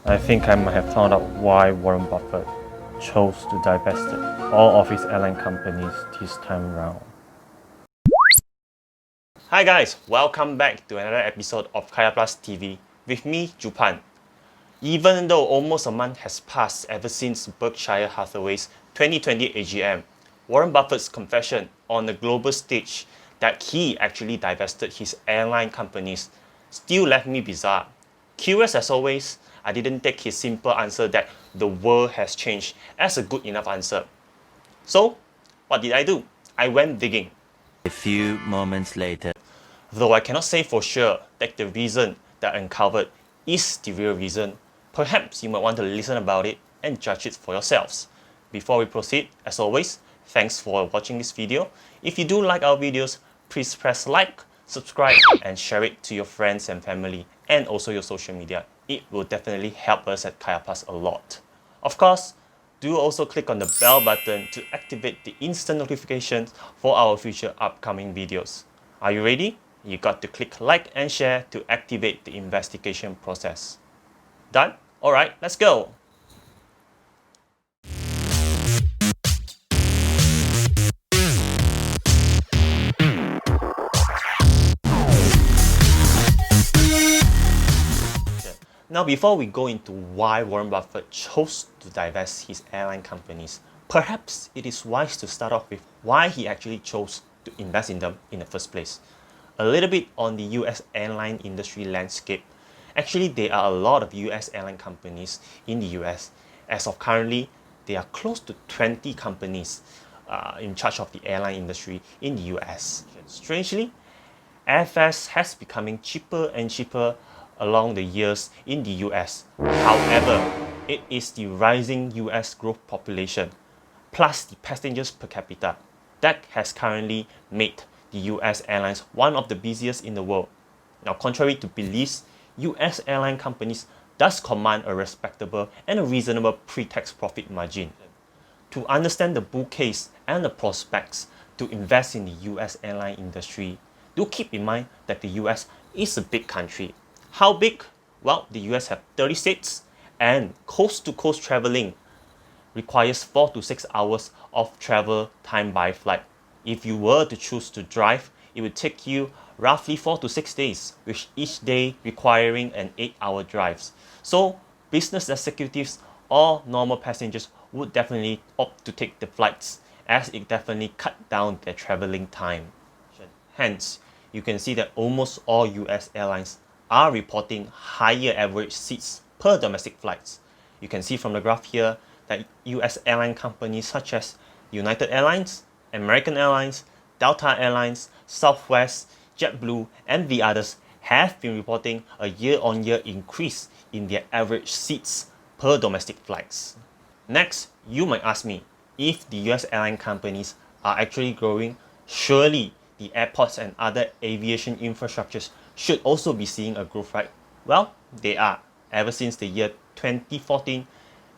I think I might have found out why Warren Buffett chose to divest all of his airline companies this time around. Hi guys, welcome back to another episode of KayaPlus TV with me, Jupan. Even though almost a month has passed ever since Berkshire Hathaway's 2020 AGM, Warren Buffett's confession on the global stage that he actually divested his airline companies still left me bizarre. Curious as always, I didn't take his simple answer that the world has changed as a good enough answer. So, what did I do? I went digging. A few moments later. Though I cannot say for sure that the reason that I uncovered is the real reason, perhaps you might want to listen about it and judge it for yourselves. Before we proceed, as always, thanks for watching this video. If you do like our videos, please press like, subscribe, and share it to your friends and family, and also your social media. It will definitely help us at KayaPlus a lot. Of course, do also click on the bell button to activate the instant notifications for our future upcoming videos. Are you ready? You got to click like and share to activate the investigation process. Done? Alright, let's go! Now, before we go into why Warren Buffett chose to divest his airline companies, perhaps it is wise to start off with why he actually chose to invest in them in the first place. A little bit on the US airline industry landscape. Actually, there are a lot of US airline companies in the US. As of currently, there are close to 20 companies in charge of the airline industry in the US. Strangely, airfares has becoming cheaper and cheaper along the years in the US. However, it is the rising US growth population plus the passengers per capita that has currently made the US airlines one of the busiest in the world. Now, contrary to beliefs, US airline companies does command a respectable and a reasonable pre-tax profit margin. To understand the bull case and the prospects to invest in the US airline industry, do keep in mind that the US is a big country. How big? Well, the US have 30 states, and coast-to-coast traveling requires 4 to 6 hours of travel time by flight. If you were to choose to drive, it would take you roughly 4 to 6 days, with each day requiring an 8-hour drive. So, business executives or normal passengers would definitely opt to take the flights, as it definitely cut down their traveling time. Hence, you can see that almost all US airlines are reporting higher average seats per domestic flights. You can see from the graph here that US airline companies such as United Airlines, American Airlines, Delta Airlines, Southwest, JetBlue, and the others have been reporting a year-on-year increase in their average seats per domestic flights. Next, you might ask me, if the US airline companies are actually growing, surely the airports and other aviation infrastructures should also be seeing a growth, right? Well, they are. Ever since the year 2014,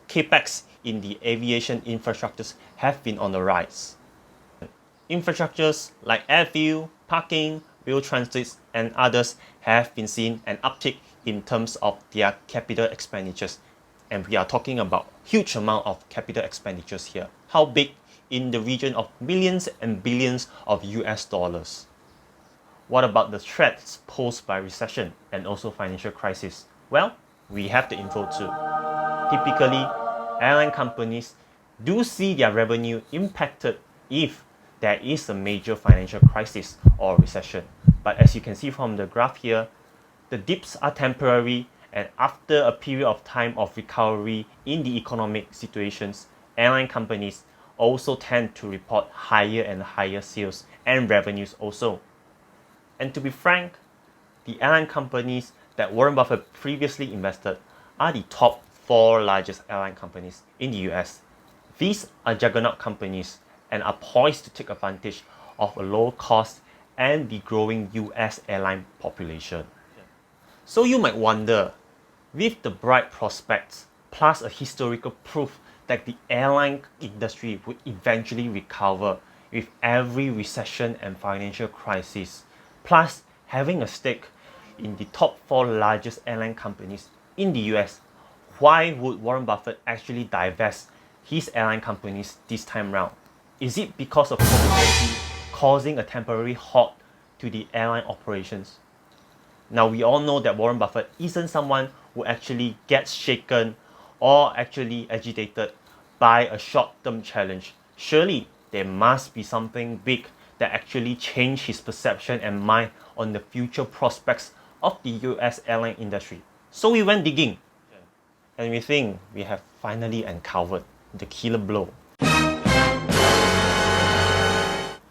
capex in the aviation infrastructures have been on the rise. Infrastructures like airfield, parking, rail transits, and others have been seeing an uptick in terms of their capital expenditures. And we are talking about huge amount of capital expenditures here. How big? In the region of millions and billions of US dollars. What about the threats posed by recession and also financial crisis? Well, we have the info too. Typically, airline companies do see their revenue impacted if there is a major financial crisis or recession. But as you can see from the graph here, the dips are temporary, and after a period of time of recovery in the economic situations, airline companies also tend to report higher and higher sales and revenues also. And to be frank, the airline companies that Warren Buffett previously invested are the top 4 largest airline companies in the US. These are juggernaut companies and are poised to take advantage of a low cost and the growing US airline population. So you might wonder, with the bright prospects plus a historical proof that the airline industry would eventually recover with every recession and financial crisis, plus having a stake in the top 4 largest airline companies in the US, why would Warren Buffett actually divest his airline companies this time round? Is it because of COVID-19 causing a temporary halt to the airline operations? Now, we all know that Warren Buffett isn't someone who actually gets shaken or actually agitated by a short-term challenge. Surely, there must be something big that actually changed his perception and mind on the future prospects of the US airline industry. So we went digging, and we think we have finally uncovered the killer blow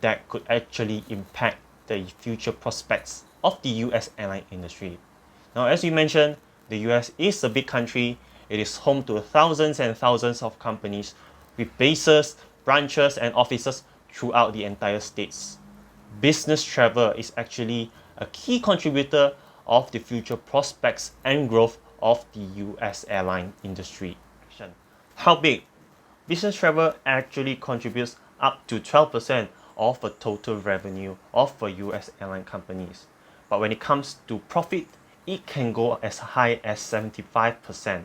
that could actually impact the future prospects of the US airline industry. Now, as we mentioned, the US is a big country. It is home to thousands and thousands of companies with bases, branches, and offices throughout the entire states. Business travel is actually a key contributor of the future prospects and growth of the US airline industry. How big? Business travel actually contributes up to 12% of the total revenue of the US airline companies. But when it comes to profit, it can go as high as 75%.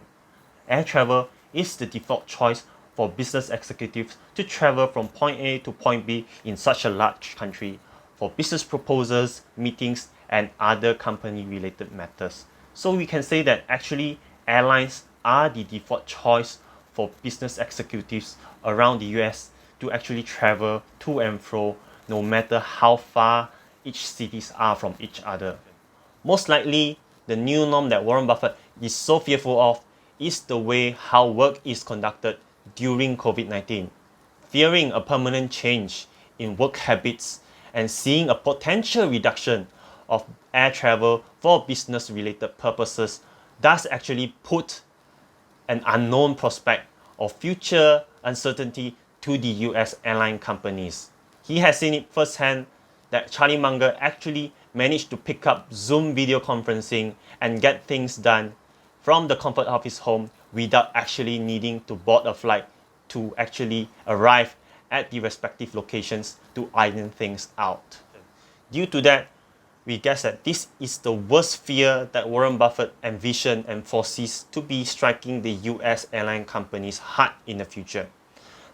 Air travel is the default choice for business executives to travel from point A to point B in such a large country for business proposals, meetings, and other company-related matters. So we can say that actually airlines are the default choice for business executives around the US to actually travel to and fro, no matter how far each cities are from each other. Most likely, the new norm that Warren Buffett is so fearful of is the way how work is conducted during COVID-19. Fearing a permanent change in work habits and seeing a potential reduction of air travel for business-related purposes does actually put an unknown prospect of future uncertainty to the US airline companies. He has seen it firsthand that Charlie Munger actually managed to pick up Zoom video conferencing and get things done from the comfort of his home without actually needing to board a flight to actually arrive at the respective locations to iron things out. Due to that, we guess that this is the worst fear that Warren Buffett envisioned and foresees to be striking the US airline companies hard in the future.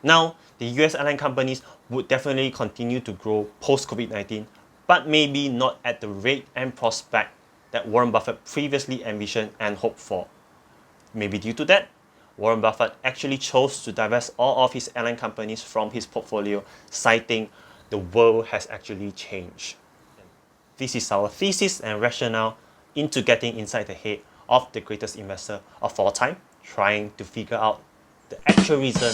Now, the US airline companies would definitely continue to grow post-COVID-19, but maybe not at the rate and prospect that Warren Buffett previously envisioned and hoped for. Maybe due to that, Warren Buffett actually chose to divest all of his airline companies from his portfolio, citing the world has actually changed. This is our thesis and rationale into getting inside the head of the greatest investor of all time, trying to figure out the actual reason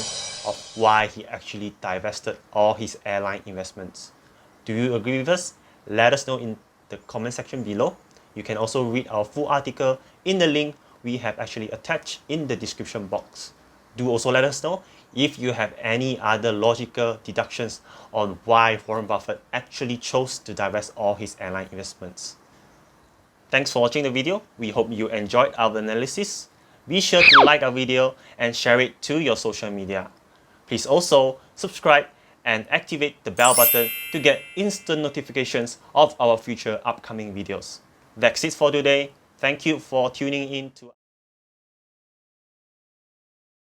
of why he actually divested all his airline investments. Do you agree with us? Let us know in the comment section below. You can also read our full article in the link we have actually attached in the description box. Do also let us know if you have any other logical deductions on why Warren Buffett actually chose to divest all his airline investments. Thanks for watching the video. We hope you enjoyed our analysis. Be sure to like our video and share it to your social media. Please also subscribe and activate the bell button to get instant notifications of our future upcoming videos. That's it for today. Thank you for tuning in to